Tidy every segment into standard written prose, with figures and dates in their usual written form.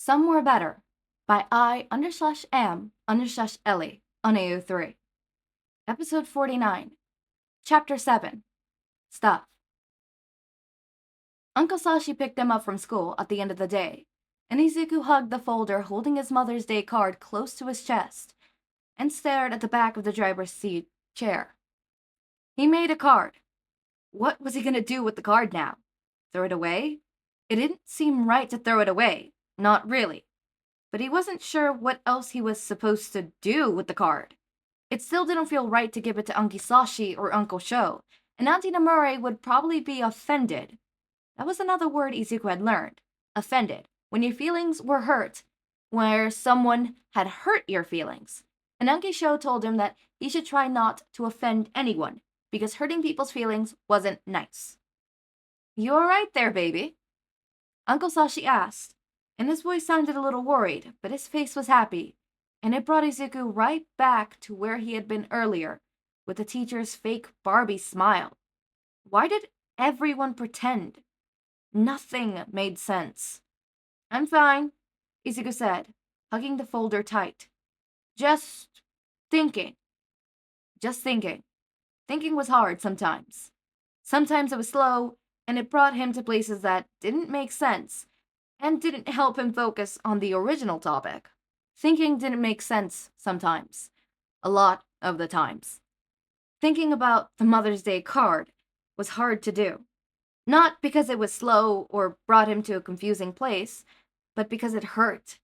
Somewhere Better by I_am_Ellie on AO3. Episode 49. Chapter 7. Stuff. Uncle Sashi picked him up from school at the end of the day, and Izuku hugged the folder holding his Mother's Day card close to his chest and stared at the back of the driver's seat chair. He made a card. What was he going to do with the card now? Throw it away? It didn't seem right to throw it away. Not really. But he wasn't sure what else he was supposed to do with the card. It still didn't feel right to give it to Uncle Sashi or Uncle Sho, and Auntie Nemuri would probably be offended. That was another word Izuku had learned. Offended. When your feelings were hurt. Where someone had hurt your feelings. And Uncle Sho told him that he should try not to offend anyone, because hurting people's feelings wasn't nice. You alright there, baby? Uncle Sashi asked, and his voice sounded a little worried, but his face was happy, and it brought Izuku right back to where he had been earlier, with the teacher's fake Barbie smile. Why did everyone pretend? Nothing made sense. I'm fine, Izuku said, hugging the folder tight. Just thinking. Just thinking. Thinking was hard sometimes. Sometimes it was slow, and it brought him to places that didn't make sense, and didn't help him focus on the original topic. Thinking didn't make sense sometimes. A lot of the times. Thinking about the Mother's Day card was hard to do. Not because it was slow or brought him to a confusing place, but because it hurt.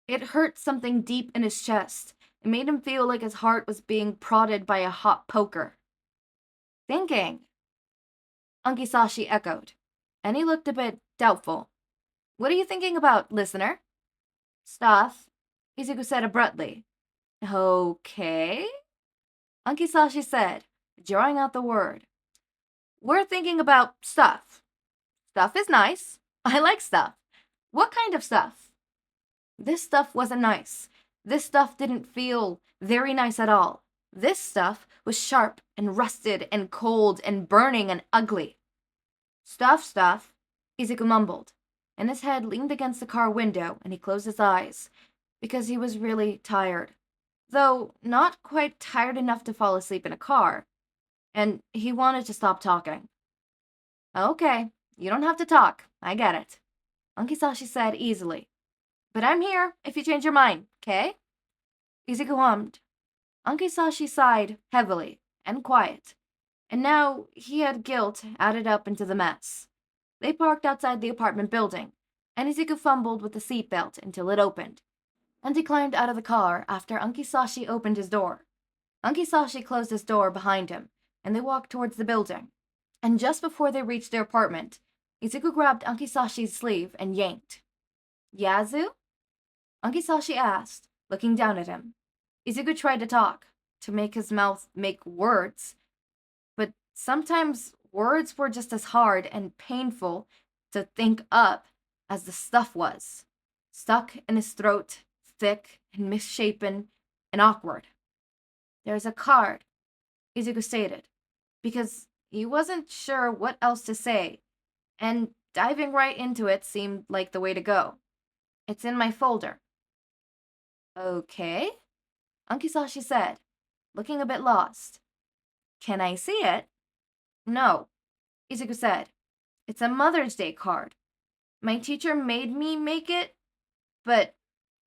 It hurt something deep in his chest. It made him feel like his heart was being prodded by a hot poker. Thinking, Uncle Sashi echoed, and he looked a bit doubtful. What are you thinking about, listener? Stuff, Izuku said abruptly. Okay, Uncle Sashi said, drawing out the word. We're thinking about stuff. Stuff is nice. I like stuff. What kind of stuff? This stuff wasn't nice. This stuff didn't feel very nice at all. This stuff was sharp and rusted and cold and burning and ugly. Stuff, Izuku mumbled, and his head leaned against the car window and he closed his eyes, because he was really tired. Though not quite tired enough to fall asleep in a car, and he wanted to stop talking. Okay, you don't have to talk, I get it, Uncle Sashi said easily. But I'm here if you change your mind, okay? Izuku hummed. Uncle Sashi sighed heavily and quiet, and now he had guilt added up into the mess. They parked outside the apartment building, and Izuku fumbled with the seatbelt until it opened, and he climbed out of the car after Uncle Sashi opened his door. Uncle Sashi closed his door behind him, and they walked towards the building. And just before they reached their apartment, Izuku grabbed Uncle Sashi's sleeve and yanked. Yazu? Uncle Sashi asked, looking down at him. Izuku tried to talk, to make his mouth make words, but sometimes words were just as hard and painful to think up as the stuff was, stuck in his throat, thick and misshapen and awkward. There's a card, Izuku stated, because he wasn't sure what else to say, and diving right into it seemed like the way to go. It's in my folder. Okay, Uncle Sashi said, looking a bit lost. Can I see it? No, Izuku said. It's a Mother's Day card. My teacher made me make it, but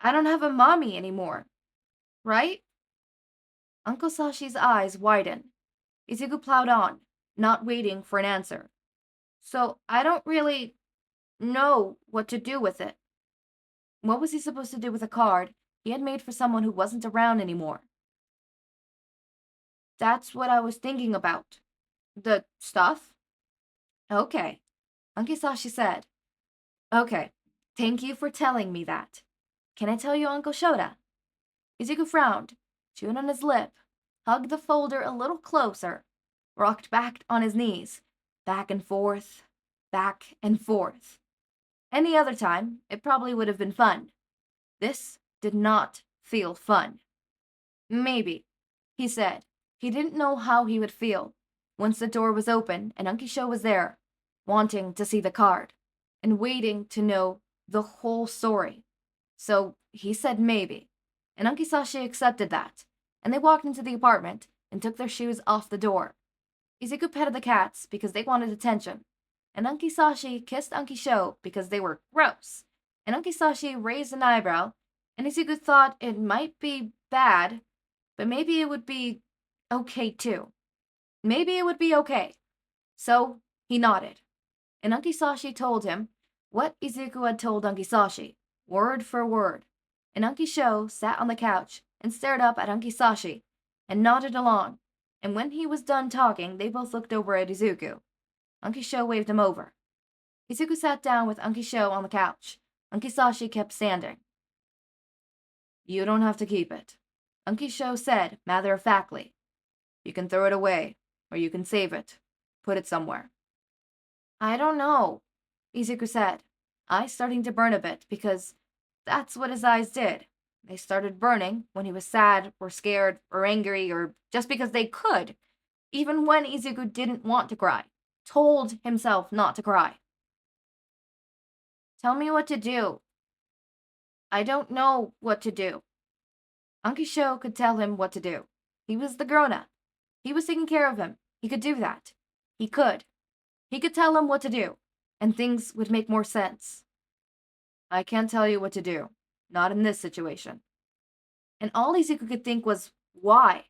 I don't have a mommy anymore. Right? Uncle Sashi's eyes widened. Izuku plowed on, not waiting for an answer. So I don't really know what to do with it. What was he supposed to do with a card he had made for someone who wasn't around anymore? That's what I was thinking about. The stuff? Okay, Uncle Sashi said. Okay, thank you for telling me that. Can I tell you, Uncle Shouta? Izuku frowned, chewed on his lip, hugged the folder a little closer, rocked back on his knees, back and forth, back and forth. Any other time, it probably would have been fun. This did not feel fun. Maybe, he said. He didn't know how he would feel once the door was open and Uncle Sho was there, wanting to see the card, and waiting to know the whole story. So he said maybe, and Ankisashi accepted that, and they walked into the apartment and took their shoes off the door. Izuku petted the cats because they wanted attention, and Ankisashi kissed Ankisho because they were gross, and Ankisashi raised an eyebrow, and Izuku thought it might be bad, but maybe it would be okay too. Maybe it would be okay. So he nodded, and Ankisashi told him what Izuku had told Ankisashi, word for word, and Ankisho sat on the couch and stared up at Ankisashi and nodded along, and when he was done talking, they both looked over at Izuku. Ankisho waved him over. Izuku sat down with Ankisho on the couch. Ankisashi kept standing. You don't have to keep it, Ankisho said matter-of-factly. You can throw it away, or you can save it. Put it somewhere. I don't know, Izuku said, eyes starting to burn a bit because that's what his eyes did. They started burning when he was sad or scared or angry or just because they could, even when Izuku didn't want to cry, told himself not to cry. Tell me what to do. I don't know what to do. Ankisho could tell him what to do. He was the grown-up. He was taking care of him. He could do that. He could. He could tell him what to do, and things would make more sense. I can't tell you what to do. Not in this situation. And all Izuku could think was, why?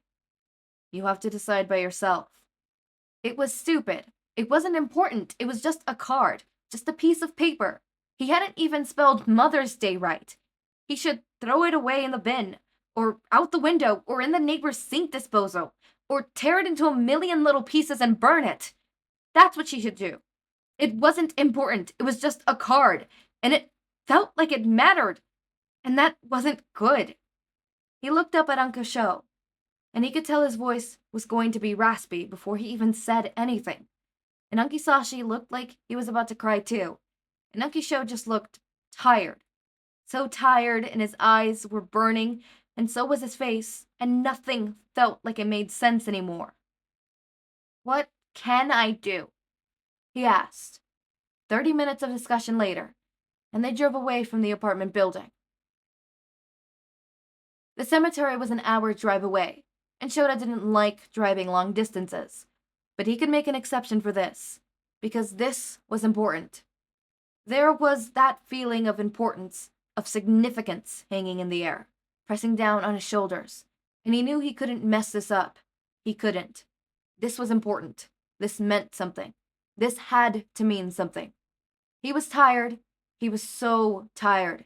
You have to decide by yourself. It was stupid. It wasn't important. It was just a card. Just a piece of paper. He hadn't even spelled Mother's Day right. He should throw it away in the bin, or out the window, or in the neighbor's sink disposal, or tear it into a million little pieces and burn it. That's what she should do. It wasn't important. It was just a card, and it felt like it mattered, and that wasn't good. He looked up at Ankisho, and he could tell his voice was going to be raspy before he even said anything. And Ankisashi looked like he was about to cry too, and Ankisho just looked tired. So tired, and his eyes were burning, and so was his face, and nothing felt like it made sense anymore. What can I do? He asked. 30 minutes of discussion later, and they drove away from the apartment building. The cemetery was an hour's drive away, and Shouta didn't like driving long distances, but he could make an exception for this, because this was important. There was that feeling of importance, of significance hanging in the air, pressing down on his shoulders, and he knew he couldn't mess this up. He couldn't. This was important. This meant something. This had to mean something. He was tired. He was so tired.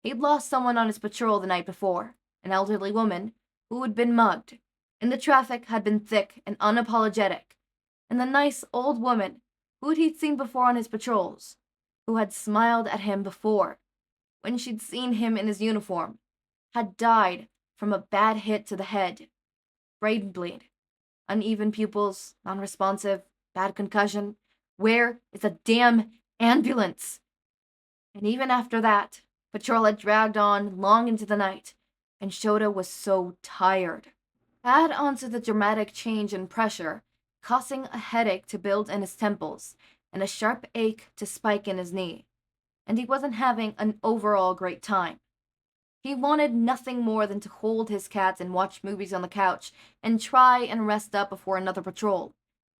He'd lost someone on his patrol the night before, an elderly woman who had been mugged, and the traffic had been thick and unapologetic, and the nice old woman who he'd seen before on his patrols, who had smiled at him before, when she'd seen him in his uniform, had died from a bad hit to the head, brain bleed, uneven pupils, non-responsive, bad concussion. Where is a damn ambulance? And even after that, patrol had dragged on long into the night, and Shouta was so tired. Add on to the dramatic change in pressure, causing a headache to build in his temples, and a sharp ache to spike in his knee. And he wasn't having an overall great time. He wanted nothing more than to hold his cats and watch movies on the couch, and try and rest up before another patrol.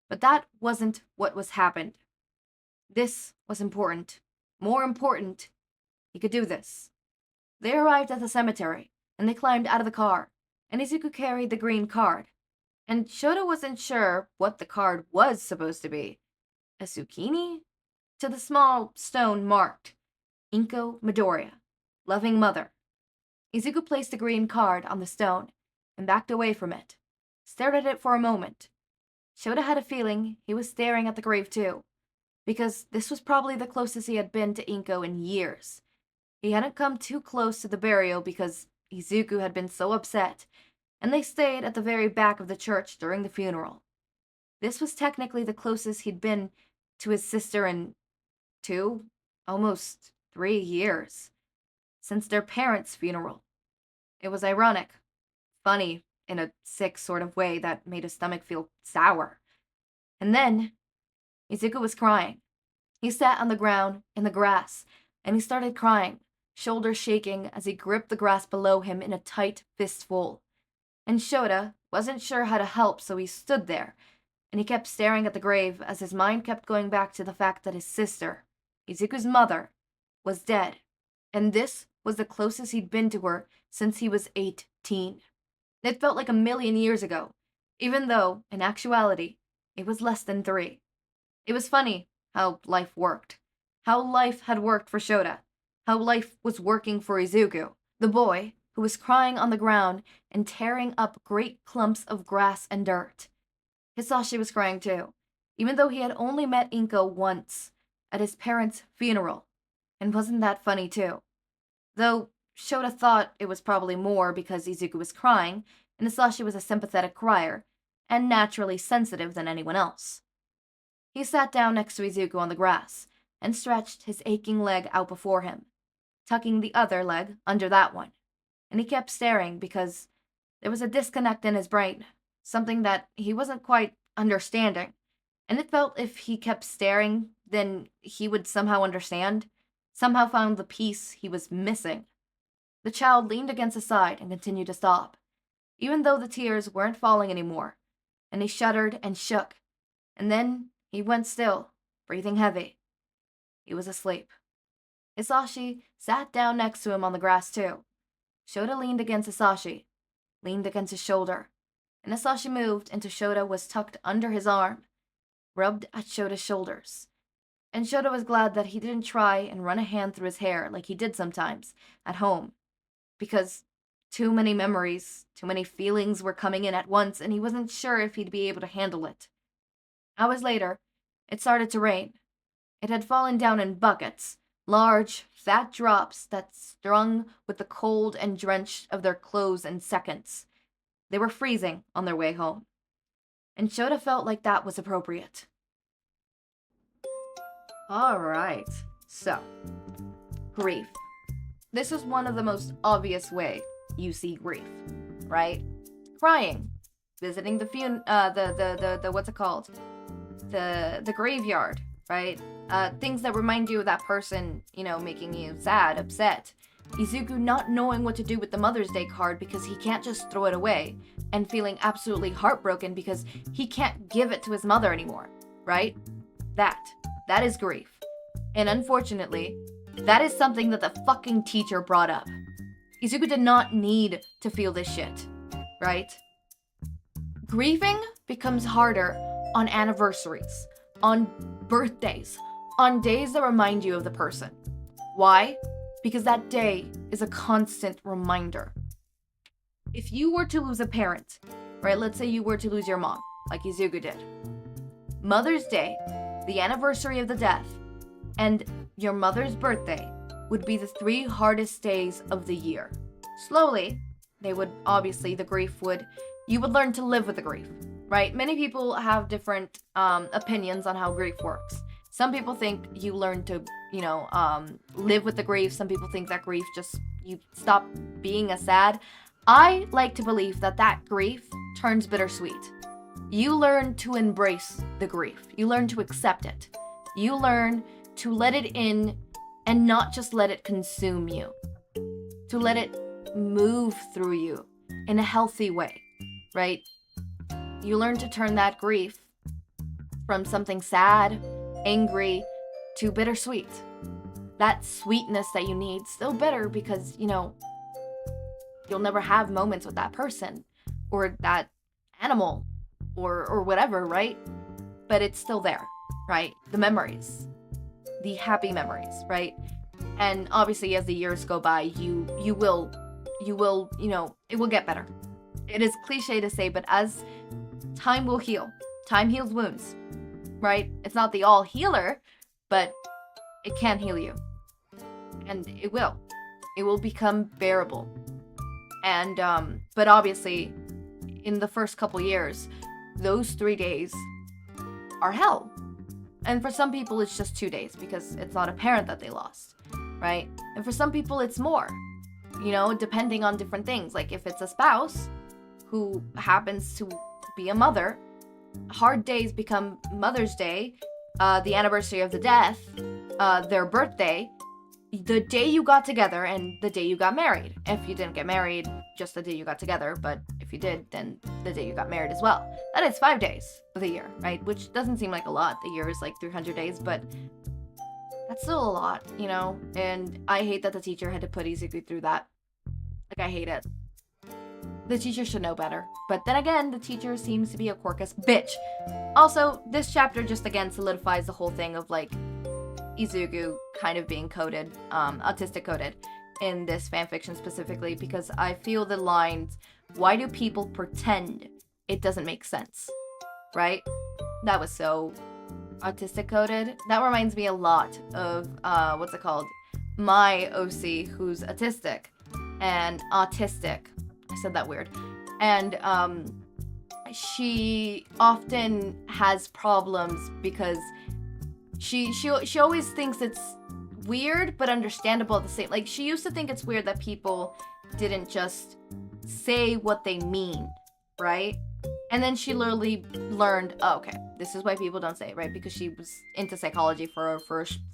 But that wasn't what was happened. This was important. More important. He could do this. They arrived at the cemetery, and they climbed out of the car, and Izuku carried the green card. And Shouta wasn't sure what the card was supposed to be. A zucchini? To the small stone marked, Inko Midoriya, loving mother. Izuku placed the green card on the stone, and backed away from it, stared at it for a moment. Shouta had a feeling he was staring at the grave too, because this was probably the closest he had been to Inko in years. He hadn't come too close to the burial because Izuku had been so upset, and they stayed at the very back of the church during the funeral. This was technically the closest he'd been to his sister in 2, almost 3 years, since their parents' funeral. It was ironic, funny, in a sick sort of way that made his stomach feel sour. And then, Izuku was crying. He sat on the ground, in the grass, and he started crying, shoulders shaking as he gripped the grass below him in a tight fistful. And Shouta wasn't sure how to help, so he stood there, and he kept staring at the grave as his mind kept going back to the fact that his sister, Izuku's mother, was dead, and this was the closest he'd been to her since he was 18. It felt like a million years ago, even though, in actuality, it was less than 3. It was funny how life worked. How life had worked for Shouta. How life was working for Izuku, the boy who was crying on the ground and tearing up great clumps of grass and dirt. Hizashi was crying too, even though he had only met Inko once, at his parents' funeral. And wasn't that funny too? Though Shouta thought it was probably more because Izuku was crying, and Hizashi was a sympathetic crier, and naturally sensitive than anyone else. He sat down next to Izuku on the grass, and stretched his aching leg out before him, tucking the other leg under that one. And he kept staring because there was a disconnect in his brain, something that he wasn't quite understanding, and it felt if he kept staring, then he would somehow understand, somehow found the piece he was missing. The child leaned against his side and continued to sob, even though the tears weren't falling anymore, and he shuddered and shook, and then he went still, breathing heavy. He was asleep. Hizashi sat down next to him on the grass too. Shouta leaned against Hizashi, leaned against his shoulder, and Hizashi moved until Shouta was tucked under his arm, rubbed at Shota's shoulders. And Shouta was glad that he didn't try and run a hand through his hair like he did sometimes at home, because too many memories, too many feelings were coming in at once, and he wasn't sure if he'd be able to handle it. Hours later, it started to rain. It had fallen down in buckets, large, fat drops that strung with the cold and drenched of their clothes in seconds. They were freezing on their way home. And Shouta felt like that was appropriate. Alright, so, grief. This is one of the most obvious way you see grief, right? Crying, visiting the what's it called? The graveyard, right? Things that remind you of that person, making you sad, upset. Izuku not knowing what to do with the Mother's Day card because he can't just throw it away, and feeling absolutely heartbroken because he can't give it to his mother anymore, right? That is grief. And unfortunately, that is something that the fucking teacher brought up. Izuku did not need to feel this shit, right? Grieving becomes harder on anniversaries, on birthdays, on days that remind you of the person. Why? Because that day is a constant reminder. If you were to lose a parent, right? Let's say you were to lose your mom, like Izuku did. Mother's Day, the anniversary of the death, and your mother's birthday would be the 3 hardest days of the year. Slowly, you would learn to live with the grief, right? Many people have different opinions on how grief works. Some people think you learn to, live with the grief. Some people think that grief you stop being as sad. I like to believe that grief turns bittersweet. You learn to embrace the grief. You learn to accept it. You learn to let it in and not just let it consume you. To let it move through you in a healthy way, right? You learn to turn that grief from something sad, angry, to bittersweet. That sweetness that you need, still bitter because, you'll never have moments with that person or that animal or whatever, right? But it's still there, right? The memories, the happy memories, right? And obviously as the years go by, you will, it will get better. It is cliche to say, but as time will heal, time heals wounds, right? It's not the all healer, but it can heal you. And it will become bearable. And, but obviously in the first couple years, those 3 days are hell. And for some people, it's just 2 days because it's not a parent that they lost, right? And for some people, it's more, depending on different things. Like if it's a spouse who happens to be a mother, hard days become Mother's Day, the anniversary of the death, their birthday, the day you got together and the day you got married. If you didn't get married, just the day you got together, but if you did, then the day you got married as well. That is 5 days of the year, right? Which doesn't seem like a lot. The year is like 300 days, but that's still a lot, you know? And I hate that the teacher had to put Izuku through that. Like, I hate it. The teacher should know better. But then again, the teacher seems to be a quirkless bitch. Also, this chapter just again solidifies the whole thing of like Izuku kind of being coded, autistic coded in this fanfiction specifically, because I feel the lines, why do people pretend, it doesn't make sense, right? That was so autistic coded. That reminds me a lot of, what's it called? My OC, who's autistic and autistic. I said that weird. And, she often has problems because she always thinks it's weird but understandable at the same. Like, she used to think it's weird that people didn't just say what they mean, right? And then she literally learned, oh, okay, this is why people don't say it, right? Because she was into psychology for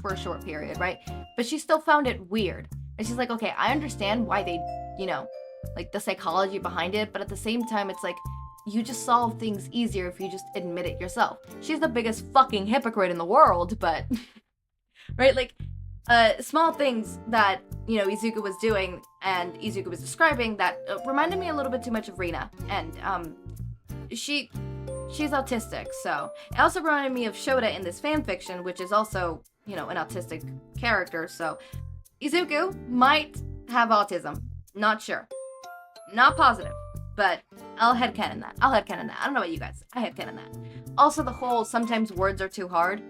a short period, right? But she still found it weird. And she's like, okay, I understand why they, you know, like the psychology behind it, but at the same time, it's like, you just solve things easier if you just admit it yourself. She's the biggest fucking hypocrite in the world, but, right? Like, small things that, you know, Izuku was doing and Izuku was describing that reminded me a little bit too much of Rina. And, she's autistic, so. It also reminded me of Shouta in this fanfiction, which is also, you know, an autistic character, so. Izuku might have autism. Not sure. Not positive. But I'll headcanon that. I don't know about you guys. I headcanon that. Also, the whole sometimes words are too hard.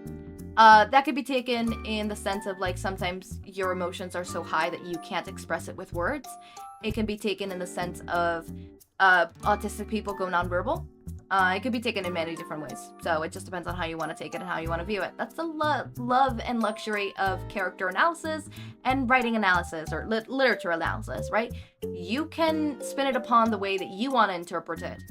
That could be taken in the sense of, like, sometimes your emotions are so high that you can't express it with words. It can be taken in the sense of autistic people go nonverbal. It could be taken in many different ways. So it just depends on how you want to take it and how you want to view it. That's the love and luxury of character analysis and writing analysis or literature analysis, right? You can spin it upon the way that you want to interpret it.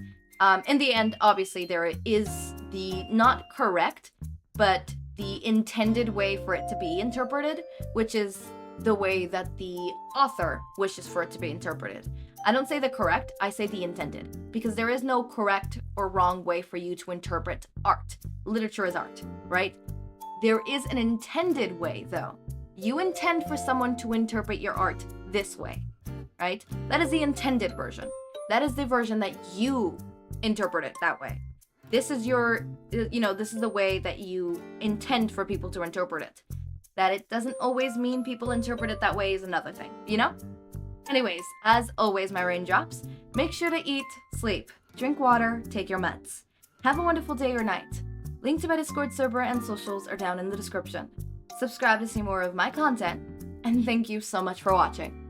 In the end, obviously, there is the not correct, but the intended way for it to be interpreted, which is the way that the author wishes for it to be interpreted. I don't say the correct, I say the intended, because there is no correct or wrong way for you to interpret art. Literature is art, right? There is an intended way, though. You intend for someone to interpret your art this way, right? That is the intended version. That is the version that you interpret it that way. This is your, you know, this is the way that you intend for people to interpret it. That it doesn't always mean people interpret it that way is another thing, you know? Anyways, as always, my raindrops, make sure to eat, sleep, drink water, take your meds. Have a wonderful day or night. Link to my Discord server and socials are down in the description. Subscribe to see more of my content, and thank you so much for watching.